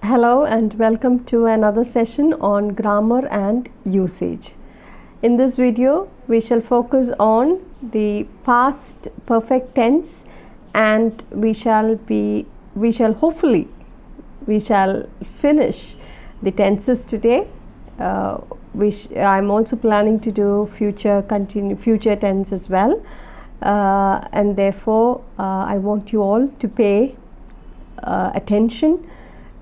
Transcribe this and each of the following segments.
Hello and welcome to another session on grammar and usage. In this video, we shall focus on the past perfect tense, and we shall hopefully finish the tenses today. I'm also planning to do future tense as well, and therefore I want you all to pay attention,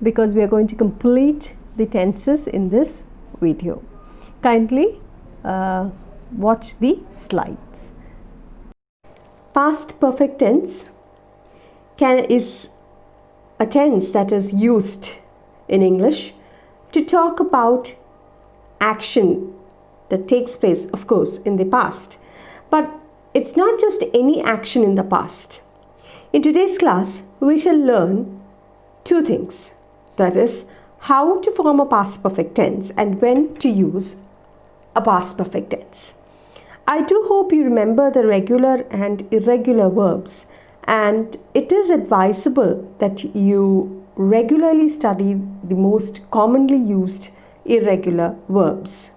because we are going to complete the tenses in this video. Kindly watch the slides. Past perfect tense is a tense that is used in English to talk about action that takes place, of course, in the past. But it's not just any action in the past. In today's class, we shall learn two things. That is, how to form a past perfect tense and when to use a past perfect tense. I do hope you remember the regular and irregular verbs, and it is advisable that you regularly study the most commonly used irregular verbs.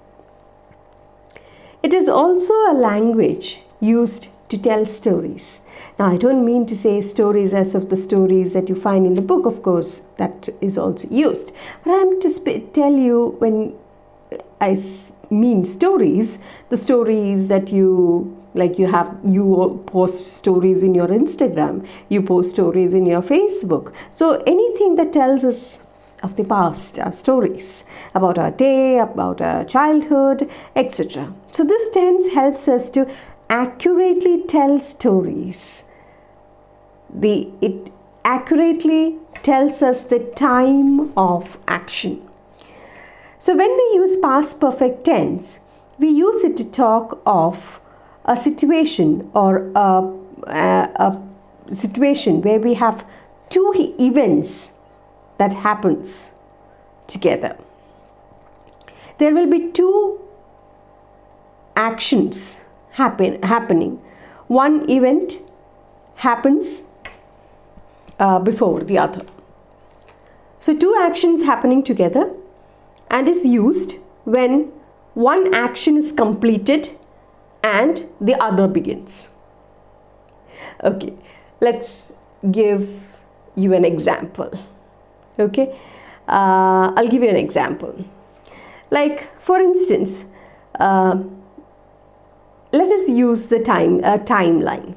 It is also a language used to tell stories. Now, I don't mean to say stories as of the stories that you find in the book, of course, that is also used. But I am to tell you, when I mean stories, the stories that you post stories in your Instagram, you post stories in your Facebook. So anything that tells us of the past, our stories about our day, about our childhood, etc. So this tense helps us to accurately tell stories. It accurately tells us the time of action. So when we use past perfect tense, we use it to talk of a situation or a situation where we have two events that happens together. There will be two actions happening. One event happens before the other. So two actions happening together, and is used when one action is completed and the other begins. Okay, let's give you an example. Okay, I'll give you an example. Like, for instance, let us use the timeline.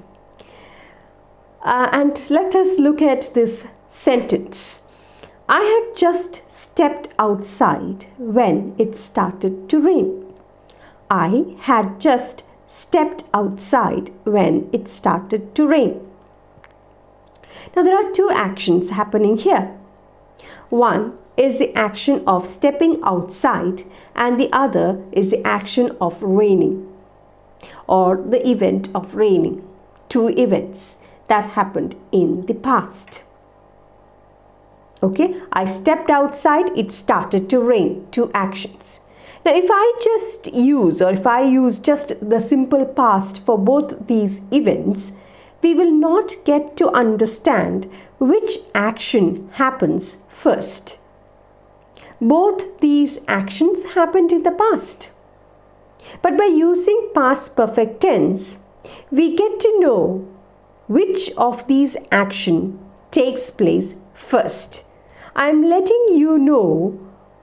And let us look at this sentence. I had just stepped outside when it started to rain. I had just stepped outside when it started to rain. Now, there are two actions happening here. One is the action of stepping outside, and the other is the action of raining, or the event of raining. Two events that happened in the past. Okay, I stepped outside, it started to rain. Two actions. Now, if I use just the simple past for both these events, we will not get to understand which action happens first. Both these actions happened in the past. But by using past perfect tense, we get to know which of these actions takes place first. I am letting you know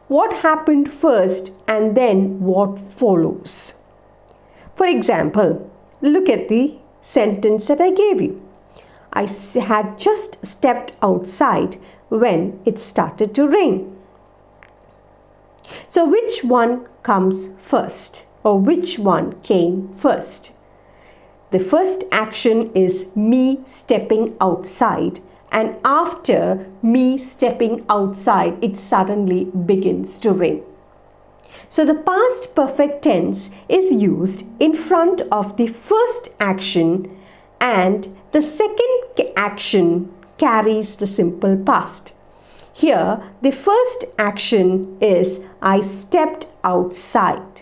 what happened first and then what follows. For example, look at the sentence that I gave you. I had just stepped outside when it started to rain. So which one comes first, or which one came first? The first action is me stepping outside, and after me stepping outside, it suddenly begins to rain. So the past perfect tense is used in front of the first action, and the second action carries the simple past. Here, the first action is I stepped outside.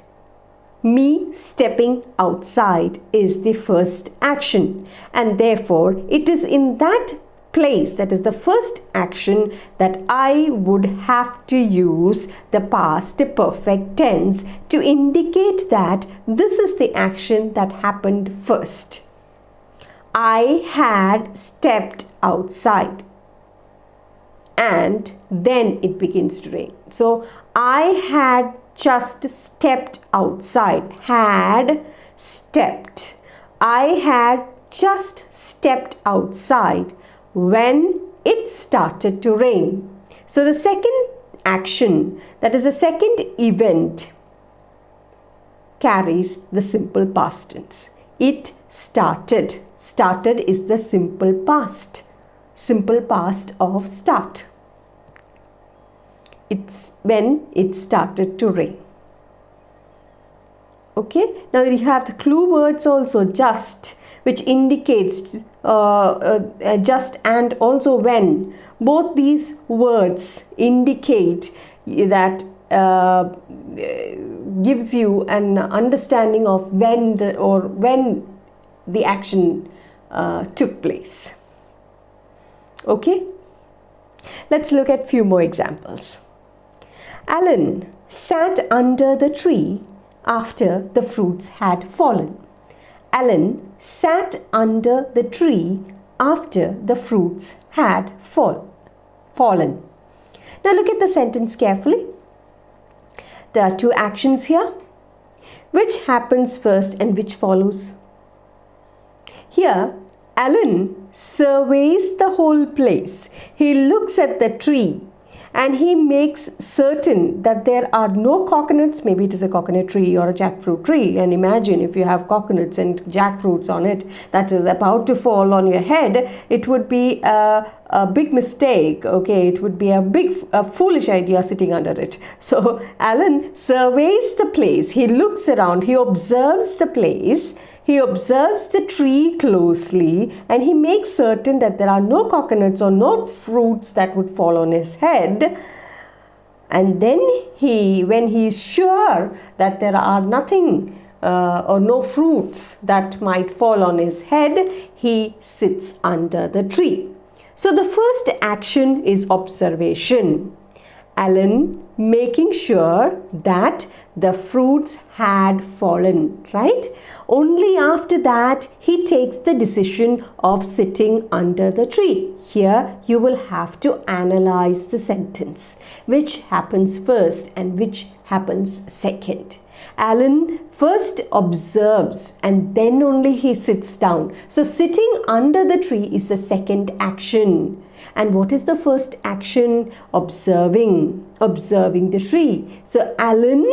Me stepping outside is the first action, and therefore it is in that place, that is the first action, that I would have to use the past perfect tense to indicate that this is the action that happened first. I had stepped outside and then it begins to rain. So I had just stepped outside. Had stepped. I had just stepped outside when it started to rain. So the second action, that is the second event, carries the simple past tense. It started. Started is the simple past. Simple past of start. It's when it started to rain. Okay, now you have the clue words also, just, which indicates just and also when. Both these words indicate that gives you an understanding of when the action took place. Okay, let's look at few more examples. Alan sat under the tree after the fruits had fallen. Alan sat under the tree after the fruits had fallen. Now look at the sentence carefully. There are two actions here. Which happens first and which follows? Here, Alan surveys the whole place. He looks at the tree and he makes certain that there are no coconuts. Maybe it is a coconut tree or a jackfruit tree, and imagine if you have coconuts and jackfruits on it that is about to fall on your head, it would be a big mistake. Okay, it would be a foolish idea sitting under it. So Alan surveys the place. He looks around, he observes the place, he observes the tree closely, and he makes certain that there are no coconuts or no fruits that would fall on his head. And then when he is sure that there are nothing or no fruits that might fall on his head, he sits under the tree. So the first action is observation. Alan making sure that the fruits had fallen, right? Only after that he takes the decision of sitting under the tree. Here you will have to analyze the sentence. Which happens first and which happens second? Alan first observes and then only he sits down. So sitting under the tree is the second action. And what is the first action? Observing the tree. So Alan,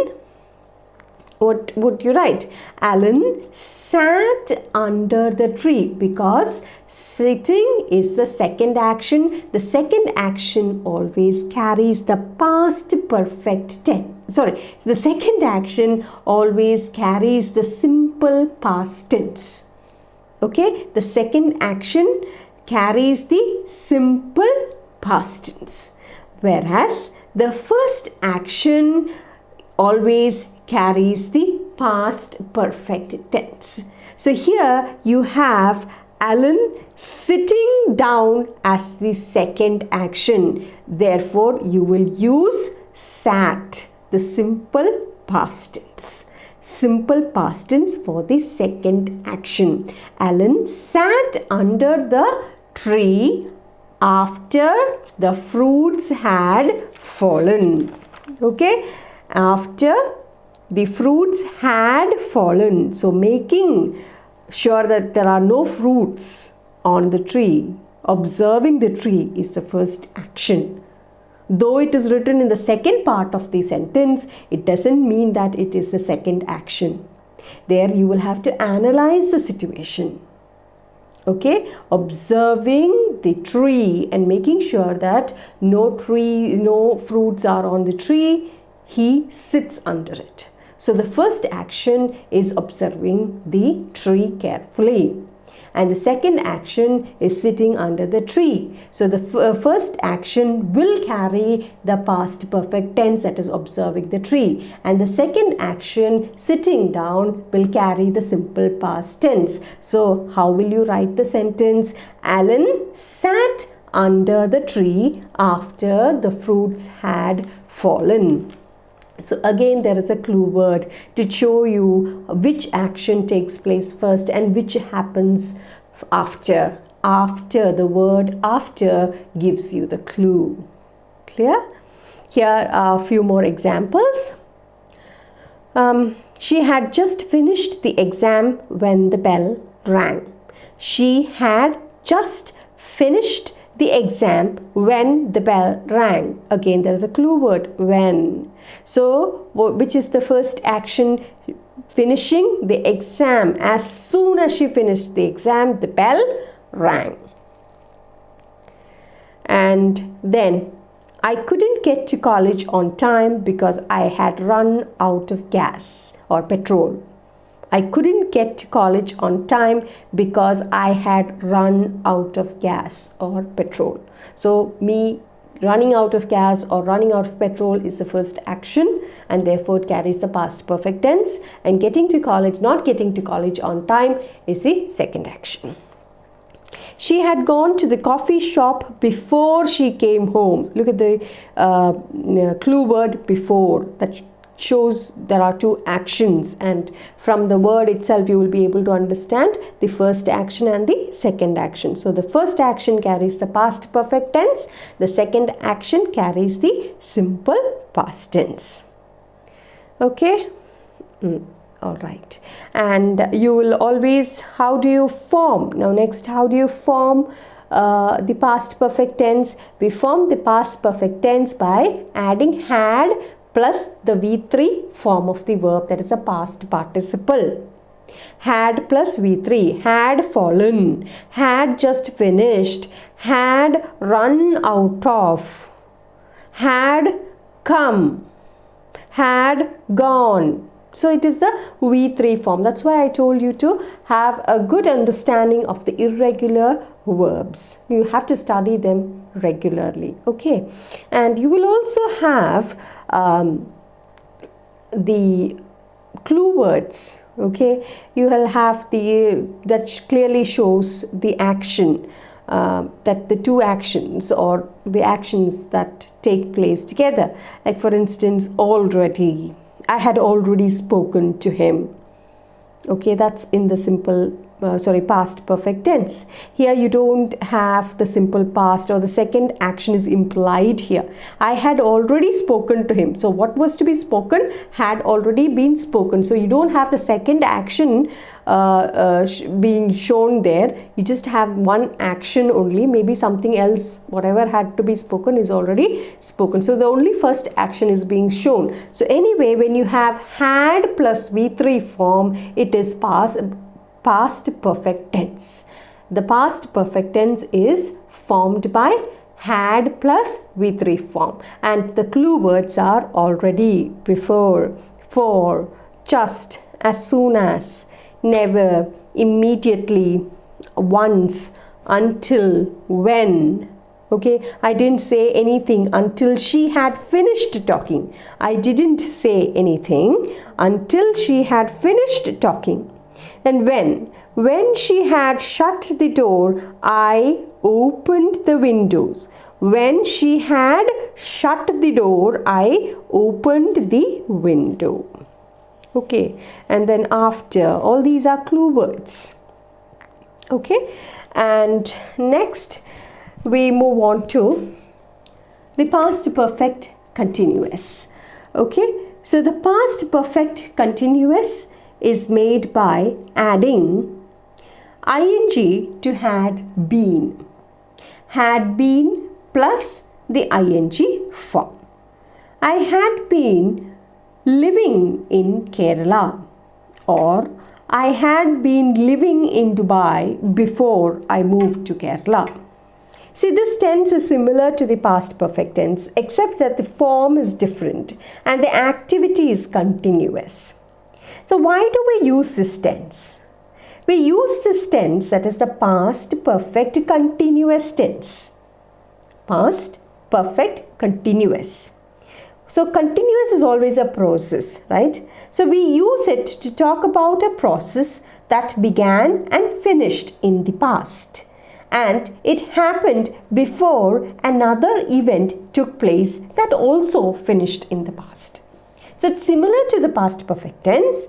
what would you write? Alan sat under the tree, because sitting is the second action. The second action always carries the past perfect tense. The second action always carries the simple past tense. Okay, the second action carries the simple past tense, whereas the first action always carries the past perfect tense. So here you have Alan sitting down as the second action. Therefore, you will use sat, the simple past tense. Simple past tense for the second action. Alan sat under the tree after the fruits had fallen. Okay, after the fruits had fallen. So making sure that there are no fruits on the tree, observing the tree is the first action. Though it is written in the second part of the sentence, it doesn't mean that it is the second action. There you will have to analyze the situation. Okay, observing the tree and making sure that no fruits are on the tree, he sits under it. So the first action is observing the tree carefully, and the second action is sitting under the tree. So the first action will carry the past perfect tense, that is observing the tree, and the second action, sitting down, will carry the simple past tense. So how will you write the sentence? Alan sat under the tree after the fruits had fallen. So again, there is a clue word to show you which action takes place first and which happens after. After, the word after gives you the clue. Clear? Here are a few more examples. She had just finished the exam when the bell rang. She had just finished the exam when the bell rang. Again, there is a clue word, when. So, which is the first action? Finishing the exam. As soon as she finished the exam, the bell rang. And then, I couldn't get to college on time because I had run out of gas or petrol. I couldn't get to college on time because I had run out of gas or petrol. So, me running out of gas or running out of petrol is the first action, and therefore it carries the past perfect tense, and getting to college, not getting to college on time is the second action. She had gone to the coffee shop before she came home. Look at the clue word before. That shows there are two actions, and from the word itself you will be able to understand the first action and the second action. So the first action carries the past perfect tense. The second action carries the simple past tense. Okay? All right. And you will always, how do you form? Now next, how do you form the past perfect tense? We form the past perfect tense by adding had plus the V3 form of the verb, that is a past participle. Had plus V3, had fallen, had just finished, had run out of, had come, had gone. So it is the V3 form. That's why I told you to have a good understanding of the irregular verbs. You have to study them regularly. Okay. And you will also have the clue words. Okay. You will have that clearly shows the action. That the two actions or the actions that take place together. Like for instance, already. I had already spoken to him. Okay, that's in the simple, past perfect tense. Here you don't have the simple past, or the second action is implied here. I had already spoken to him. So what was to be spoken had already been spoken. So you don't have the second action being shown there. You just have one action only. Maybe something else, whatever had to be spoken is already spoken. So the only first action is being shown. So anyway, when you have had plus V3 form, it is past perfect tense. The past perfect tense is formed by had plus V3 form, and the clue words are already, before, for, just, as soon as, never, immediately, once, until, when. Okay, I didn't say anything until she had finished talking. I didn't say anything until she had finished talking. Then when she had shut the door, I opened the windows. When she had shut the door, I opened the window. Okay, and then after, all these are clue words. Okay, and next we move on to the past perfect continuous. Okay, so the past perfect continuous is made by adding ing to had been. Had been plus the ing form. I had been living in Kerala, or I had been living in Dubai before I moved to Kerala. See, this tense is similar to the past perfect tense, except that the form is different and the activity is continuous. So why do we use this tense? We use this tense, that is the past perfect continuous tense. Past perfect continuous. So continuous is always a process, right? So we use it to talk about a process that began and finished in the past. and it happened before another event took place that also finished in the past. So it's similar to the past perfect tense,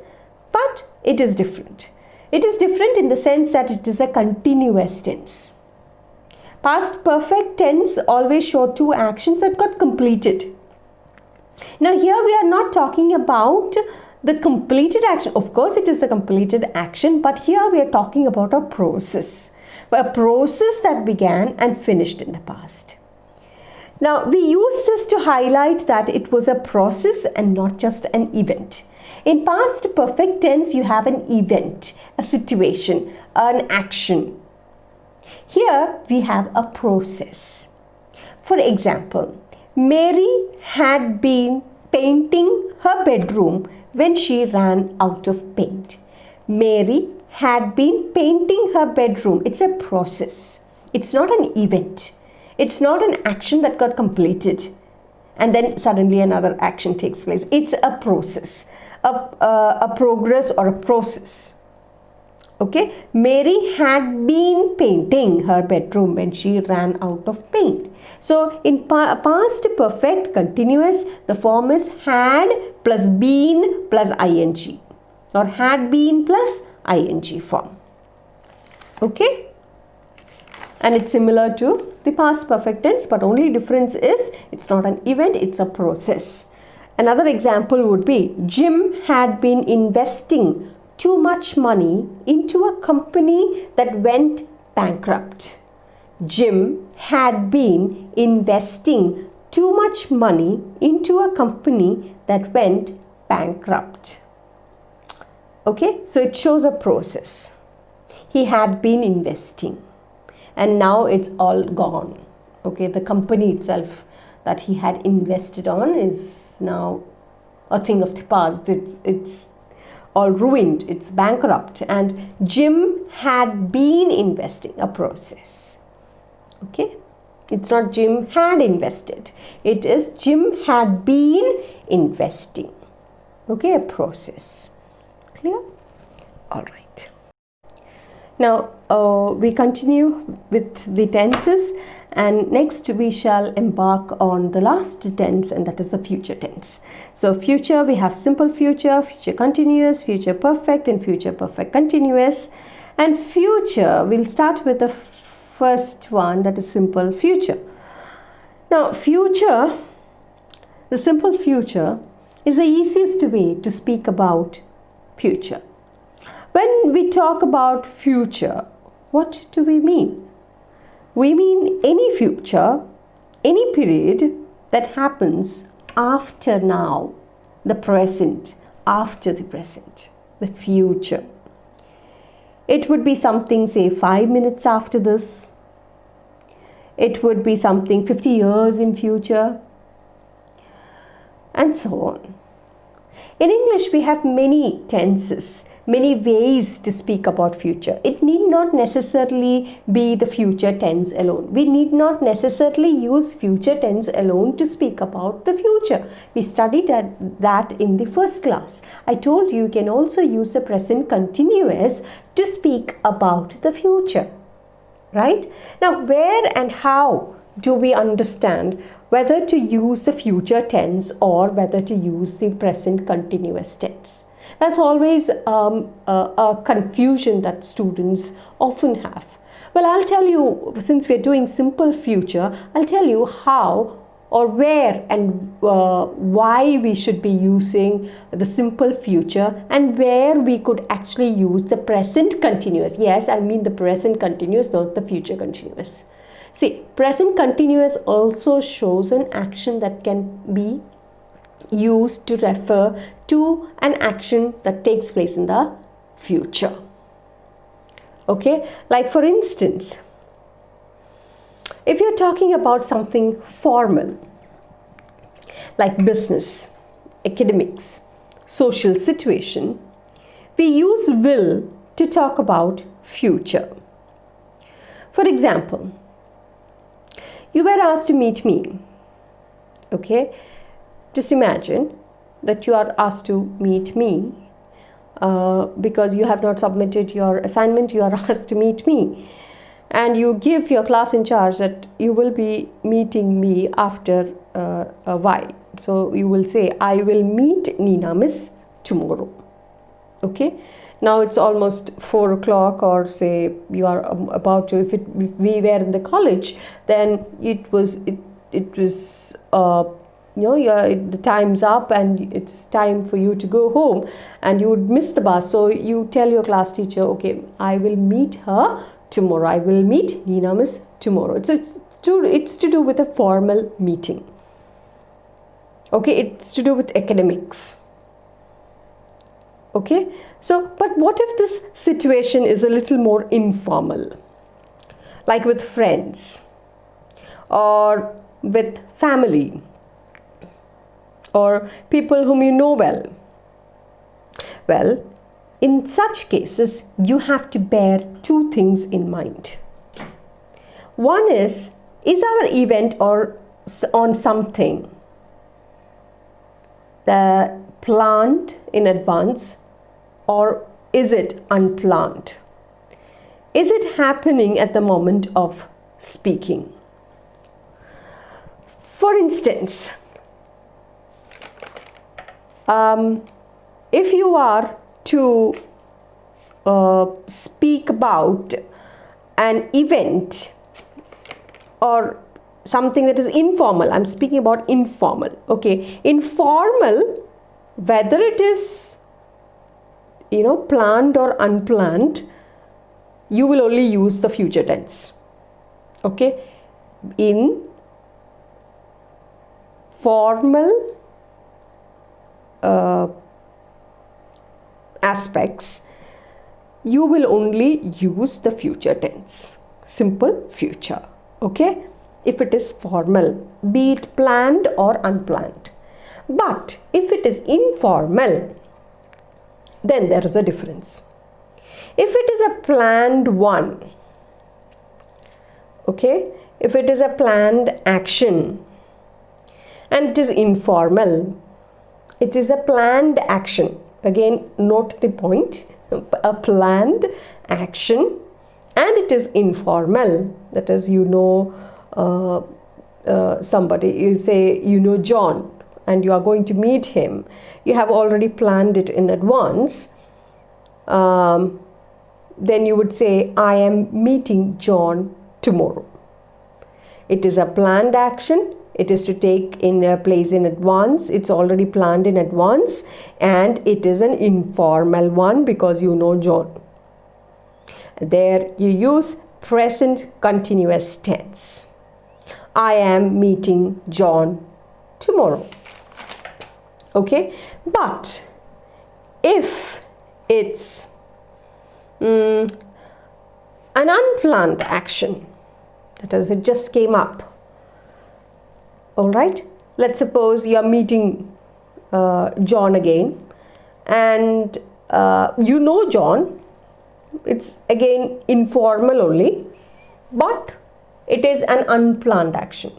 but it is different. It is different in the sense that it is a continuous tense. Past perfect tense always show two actions that got completed. Now here we are not talking about the completed action. Of course it is the completed action, but here we are talking about a process that began and finished in the past. Now we use this to highlight that it was a process and not just an event. In past perfect tense you have an event, a situation, an action. Here we have a process. For example, Mary had been painting her bedroom when she ran out of paint. Mary had been painting her bedroom. It's a process. It's not an event. It's not an action that got completed and then suddenly another action takes place. It's a process, a progress or a process. Okay, Mary had been painting her bedroom when she ran out of paint. So in past perfect continuous, the form is had plus been plus ing, or had been plus ing form. Okay, and it's similar to the past perfect tense, but only difference is it's not an event, it's a process. Another example would be Jim had been investing too much money into a company that went bankrupt. Jim had been investing too much money into a company that went bankrupt. Okay, so it shows a process. He had been investing and now it's all gone. Okay, the company itself that he had invested on is now a thing of the past. It's all ruined, it's bankrupt, and Jim had been investing, a process. Okay, it's not Jim had invested, it is Jim had been investing. Okay, a process. Clear? All right. Now we continue with the tenses, and next we shall embark on the last tense, and that is the future tense. So future, we have simple future, future continuous, future perfect, and future perfect continuous. And future, we'll start with the first one, that is simple future. Now future, the simple future is the easiest way to speak about future. When we talk about future, what do we mean? We mean any future, any period that happens after now, the present, after the present, the future. It would be something, say, 5 minutes after this. It would be something 50 years in future, and so on. In English, we have many tenses, many ways to speak about future. It need not necessarily be the future tense alone. We need not necessarily use future tense alone to speak about the future. We studied that in the first class. I told you can also use the present continuous to speak about the future. Right? Now, where and how do we understand whether to use the future tense or whether to use the present continuous tense? That's always a confusion that students often have. Well, I'll tell you, since we're doing simple future, I'll tell you how or where and why we should be using the simple future and where we could actually use the present continuous. Yes, I mean the present continuous, not the future continuous. See, present continuous also shows an action that can be used to refer to an action that takes place in the future. Okay, like for instance, if you're talking about something formal like business, academics, social situation, we use will to talk about future. For example, you were asked to meet me. Okay, just imagine that you are asked to meet me because you have not submitted your assignment. You are asked to meet me. and you give your class in charge that you will be meeting me after a while. So you will say, I will meet Neena miss tomorrow. Okay, now it's almost 4 o'clock, or say you are about to, if we were in the college, then it was the time's up and it's time for you to go home, and you would miss the bus. So you tell your class teacher, okay, I will meet her tomorrow. I will meet Neena miss tomorrow. So it's to do with a formal meeting. Okay, it's to do with academics. Okay, so but what if this situation is a little more informal, like with friends or with family or people whom you know well? Well, in such cases, you have to bear two things in mind. One is our event or on something planned in advance, or is it unplanned? Is it happening at the moment of speaking? For instance, if you are to speak about an event or something that is informal, I'm speaking about informal. Okay, informal, whether it is planned or unplanned, you will only use the future tense. Okay, in formal aspects, you will only use the future tense, simple future. Okay, if it is formal, be it planned or unplanned. But if it is informal, then there is a difference. If it is a planned one, okay, if it is a planned action and it is informal, it is a planned action. Again, note the point, a planned action, and it is informal. That is, somebody, you say John, and you are going to meet him. You have already planned it in advance. Then you would say, I am meeting John tomorrow. It is a planned action. It is to take in a place in advance. It's already planned in advance, and it is an informal one because you know John. There you use present continuous tense. I am meeting John tomorrow. Okay, but if it's an unplanned action, that is, it just came up. All right, let's suppose you are meeting John again, and you know John. It's again informal only, but it is an unplanned action.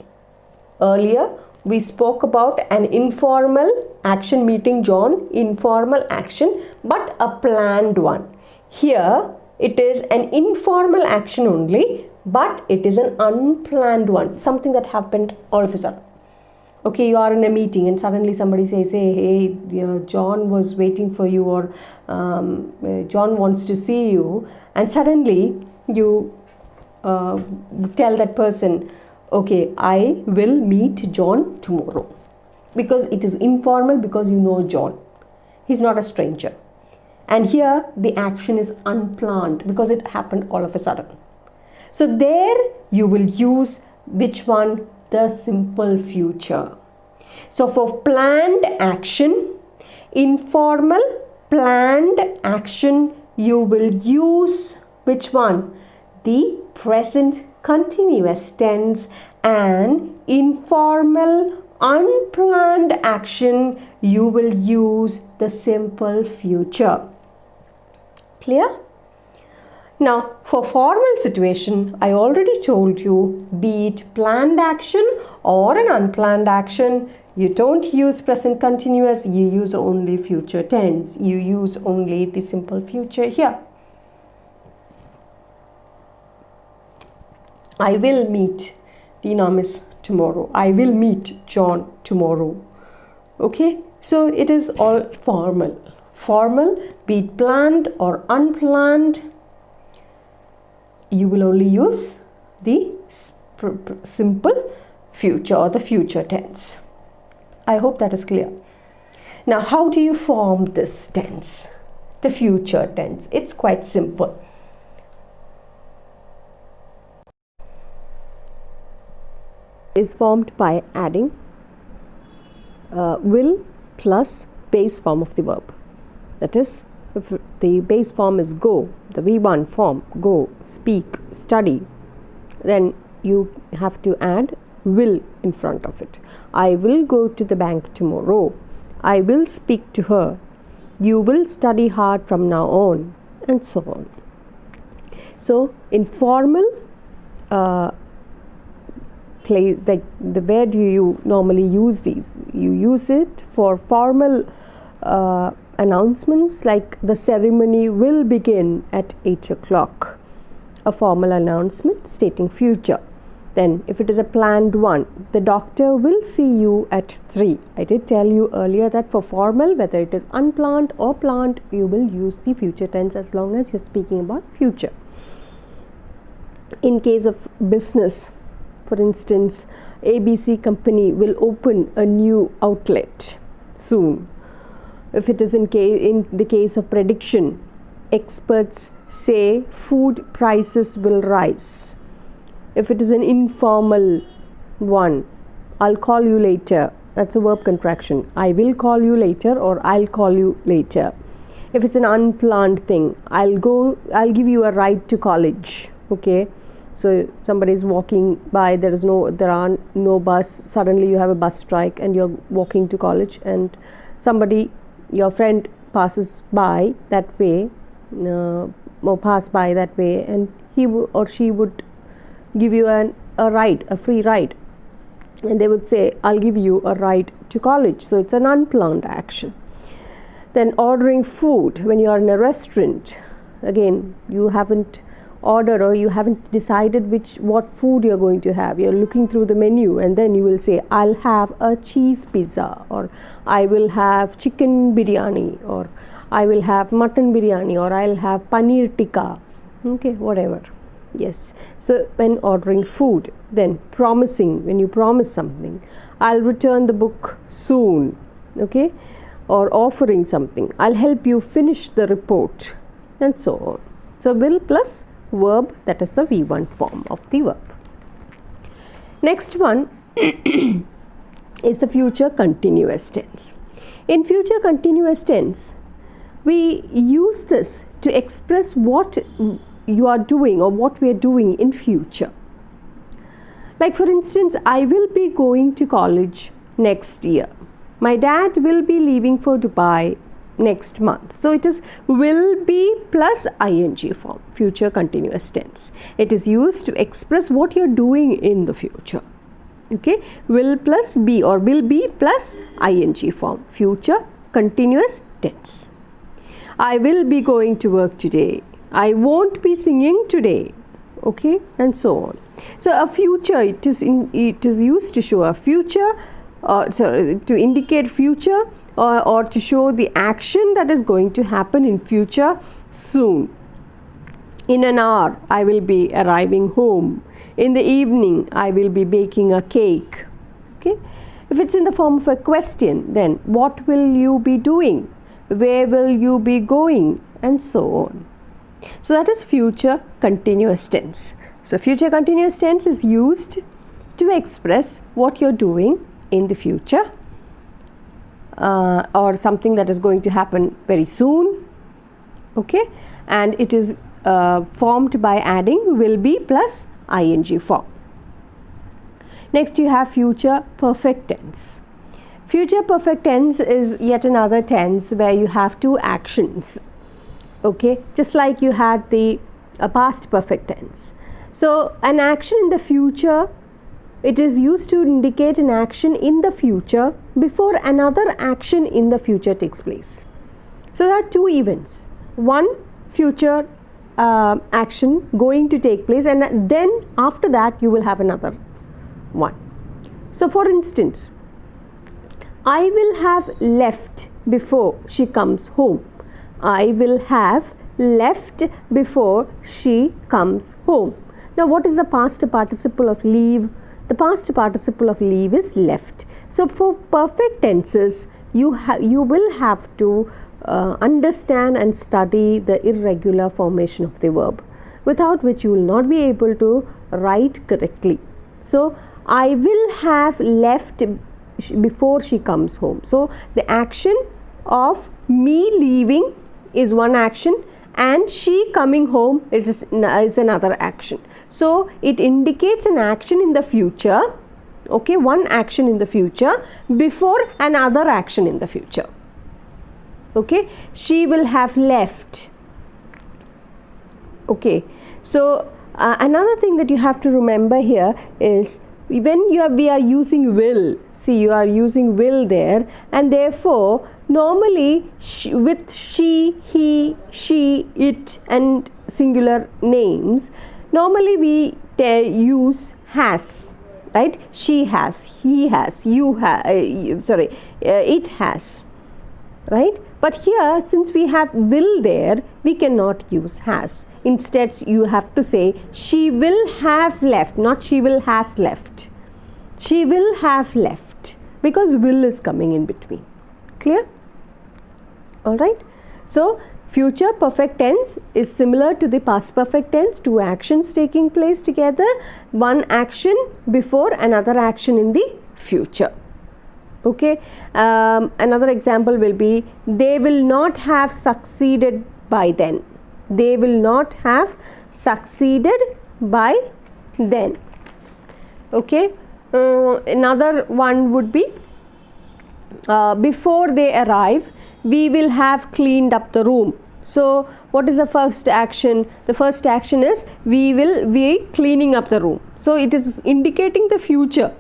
Earlier we spoke about an informal action, meeting John, informal action, but a planned one. Here it is an informal action only, but it is an unplanned one, something that happened all of a sudden. Okay, you are in a meeting and suddenly somebody says, hey, John was waiting for you, or John wants to see you, and suddenly you tell that person, okay, I will meet John tomorrow, because it is informal, because you know John. He's not a stranger. And here the action is unplanned because it happened all of a sudden. So there you will use which one? The simple future. So for planned action, informal planned action, you will use which one? The present continuous tense. And informal unplanned action, you will use the simple future. Clear? Now, for formal situation, I already told you, be it planned action or an unplanned action, you don't use present continuous, you use only future tense. You use only the simple future here. I will meet Neena miss tomorrow. I will meet John tomorrow. Okay, so it is all formal. Formal, be it planned or unplanned, you will only use the simple future or the future tense. I hope that is clear. Now, how do you form this tense? The future tense. It's quite simple. Is formed by adding will plus base form of the verb. That is, if the base form is go, the V1 form, go, speak, study, then you have to add will in front of it. I will go to the bank tomorrow. I will speak to her. You will study hard from now on, and so on. So, in formal place, where do you normally use these? You use it for formal announcements, like the ceremony will begin at 8 o'clock. A formal announcement stating future. Then if it is a planned one, the doctor will see you at 3. I did tell you earlier that for formal, whether it is unplanned or planned, you will use the future tense as long as you're speaking about future. In case of business, for instance, ABC company will open a new outlet soon. If it is in the case of prediction, experts say food prices will rise. If it is an informal one, I'll call you later. That's a verb contraction. I will call you later or I'll call you later. If it's an unplanned thing, I'll give you a ride to college. Okay. So somebody is walking by, there are no bus. Suddenly you have a bus strike and you're walking to college, and your friend passes by that way, and he or she would give you a free ride, and they would say, I'll give you a ride to college. So it's an unplanned action. Then ordering food when you are in a restaurant, again, you haven't ordered or you haven't decided what food you're going to have. You're looking through the menu, and then you will say, I'll have a cheese pizza, or I will have chicken biryani, or I will have mutton biryani, or I'll have paneer tikka. Okay, whatever. Yes. So when ordering food, then promising, when you promise something, I'll return the book soon. Okay, or offering something, I'll help you finish the report, and so on. So will plus verb, that is the V1 form of the verb. Next one is the future continuous tense. In future continuous tense, we use this to express what you are doing or what we are doing in future. Like for instance, I will be going to college next year. My dad will be leaving for Dubai next month. So it is will be plus ing form, future continuous tense. It is used to express what you're doing in the future. Okay, will plus be or will be plus ing form, future continuous tense. I will be going to work today. I won't be singing today. Okay, and so on. So a future, it is used to show a future, to indicate future, or to show the action that is going to happen in future soon. In an hour, I will be arriving home. In the evening, I will be baking a cake. Okay. If it's in the form of a question, then what will you be doing? Where will you be going? And so on. So that is future continuous tense. So future continuous tense is used to express what you're doing in the future, or something that is going to happen very soon. Okay, and it is formed by adding will be plus ing form. Next you have future perfect tense. Future perfect tense is yet another tense where you have two actions. Okay, just like you had the past perfect tense. So an action in the future, it is used to indicate an action in the future before another action in the future takes place. So there are two events. One, future action going to take place, and then after that you will have another one. So for instance, I will have left before she comes home. I will have left before she comes home. Now what is the past participle of leave? The past participle of leave is left. So for perfect tenses, you will have to understand and study the irregular formation of the verb, without which you will not be able to write correctly. So I will have left before she comes home. So the action of me leaving is one action, and she coming home is another action. So it indicates an action in the future, okay, one action in the future before another action in the future. Okay, she will have left. Okay, so another thing that you have to remember here is when we are using will, see, you are using will there, and therefore normally with she, he, she, it and singular names, normally we use has, right? She has, he has, you have, it has, right? But here, since we have will there, we cannot use has. Instead, you have to say she will have left, not she will has left. She will have left, because will is coming in between. Clear? Alright. So future perfect tense is similar to the past perfect tense, two actions taking place together, one action before another action in the future. Okay, another example will be they will not have succeeded by then. They will not have succeeded by then. Okay, another one would be before they arrive, we will have cleaned up the room. So what is the first action? The first action is we will be cleaning up the room. So it is indicating the future.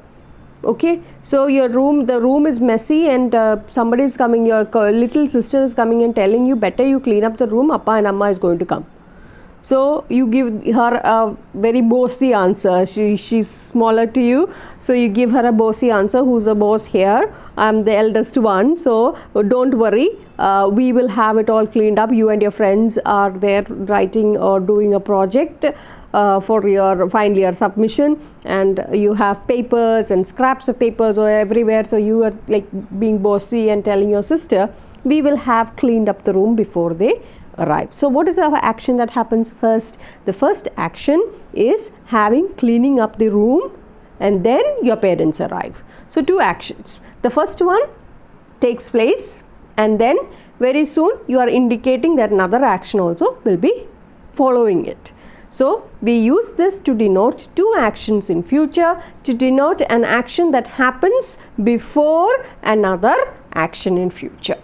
Okay, so the room is messy, and somebody is coming, your little sister is coming and telling you, better you clean up the room, Appa and Amma is going to come. So you give her a very bossy answer. She's smaller to you, so you give her a bossy answer. Who's the boss here? I'm the eldest one, so don't worry, we will have it all cleaned up. You and your friends are there writing or doing a project for your final year submission, and you have papers and scraps of papers everywhere, so you are like being bossy and telling your sister, we will have cleaned up the room before they arrive. So what is the action that happens first? The first action is cleaning up the room, and then your parents arrive. So two actions. The first one takes place, and then very soon you are indicating that another action also will be following it. So we use this to denote two actions in future, to denote an action that happens before another action in future.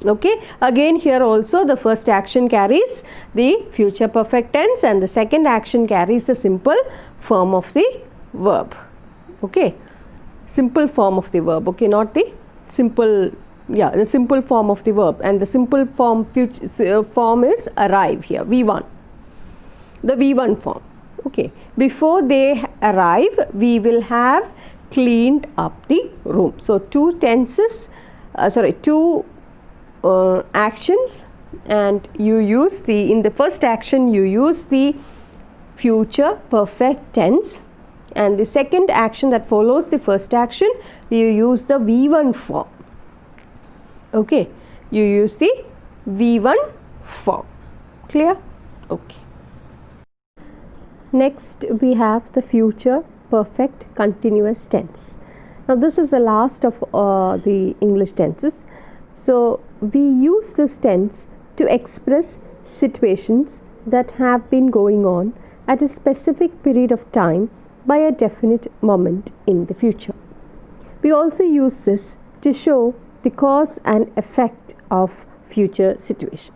Okay, again here also the first action carries the future perfect tense, and the second action carries the simple form of the verb. Okay, simple form of the verb. Okay, not the simple, the simple form of the verb, and the simple form form is arrive here, V1. The V1 form. Okay, before they arrive, we will have cleaned up the room. So two tenses, two actions, and you use in the first action you use the future perfect tense, and the second action that follows the first action you use the V1 form. Okay, you use the V1 form. Clear? Okay. Next we have the future perfect continuous tense. Now this is the last of the English tenses. So we use this tense to express situations that have been going on at a specific period of time by a definite moment in the future. We also use this to show the cause and effect of future situation.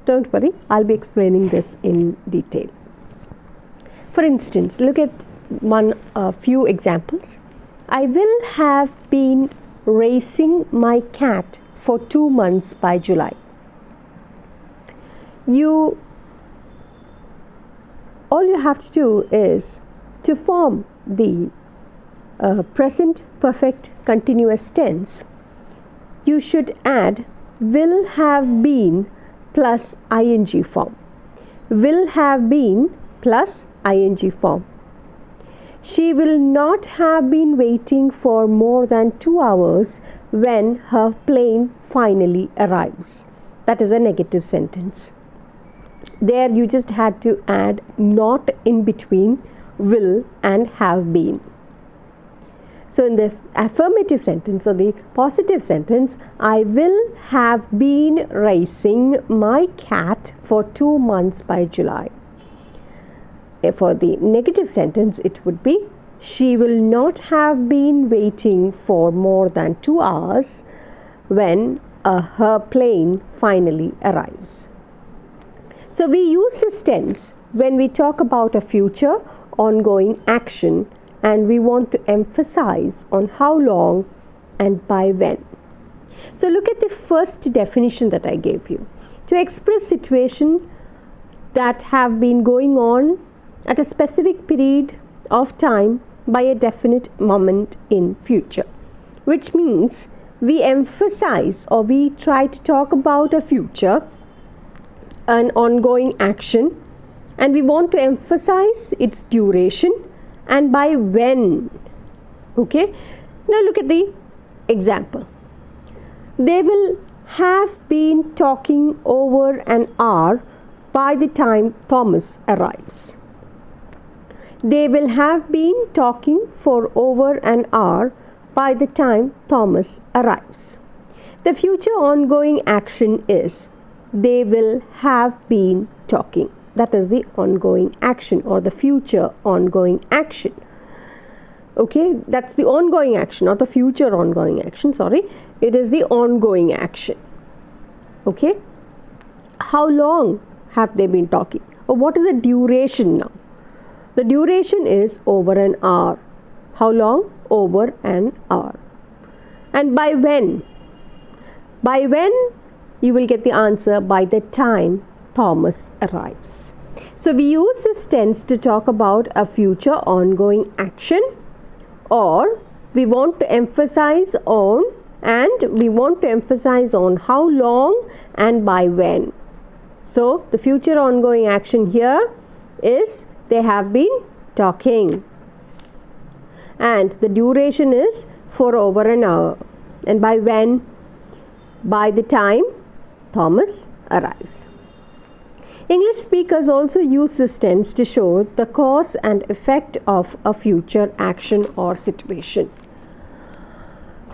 Don't worry, I'll be explaining this in detail. For instance, look at few examples. I will have been raising my cat for 2 months by July. You all you have to do is to form the present perfect continuous tense. You should add will have been plus ing form. Will have been plus ing form. She will not have been waiting for more than 2 hours when her plane finally arrives. That is a negative sentence. There you just had to add not in between will and have been. So in the affirmative sentence or the positive sentence, I will have been raising my cat for 2 months by July. For the negative sentence, it would be she will not have been waiting for more than 2 hours when her plane finally arrives. So we use this tense when we talk about a future ongoing action and we want to emphasize on how long and by when. So look at the first definition that I gave you. To express situation that have been going on at a specific period of time by a definite moment in future, which means we emphasize or we try to talk about a future, an ongoing action, and we want to emphasize its duration and by when. Okay, now look at the example. They will have been talking over an hour by the time Thomas arrives. They will have been talking for over an hour by the time Thomas arrives. The future ongoing action is they will have been talking. That is the ongoing action or the future ongoing action. Okay, that's the ongoing action, not the future ongoing action, sorry. It is the ongoing action. Okay, how long have they been talking? Or what is the duration now? The duration is over an hour. How long? Over an hour. And by when? By when? You will get the answer by the time Thomas arrives. So we use this tense to talk about a future ongoing action, or we want to emphasize on how long and by when. So the future ongoing action here is they have been talking, and the duration is for over an hour. And by when? By the time Thomas arrives. English speakers also use this tense to show the cause and effect of a future action or situation.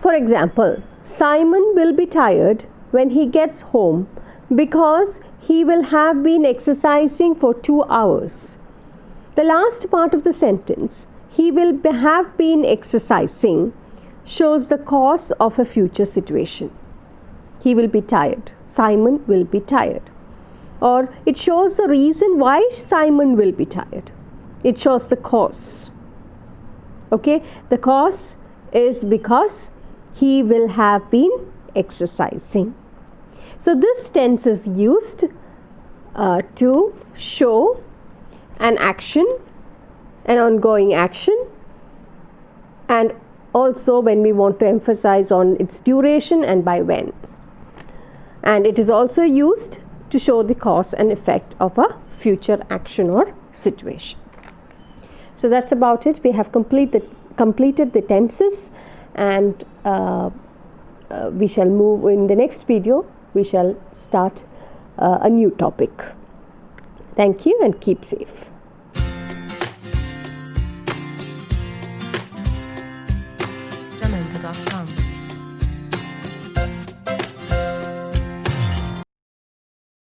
For example, Simon will be tired when he gets home because he will have been exercising for 2 hours. The last part of the sentence, he will have been exercising, shows the cause of a future situation. He will be tired. Simon will be tired. Or it shows the reason why Simon will be tired. It shows the cause. Okay, the cause is because he will have been exercising. So this tense is used to show an action, an ongoing action, and also when we want to emphasize on its duration and by when. And it is also used to show the cause and effect of a future action or situation. So that's about it. We have completed the tenses, and we shall move in the next video. We shall start a new topic. Thank you and keep safe. Jamendo.com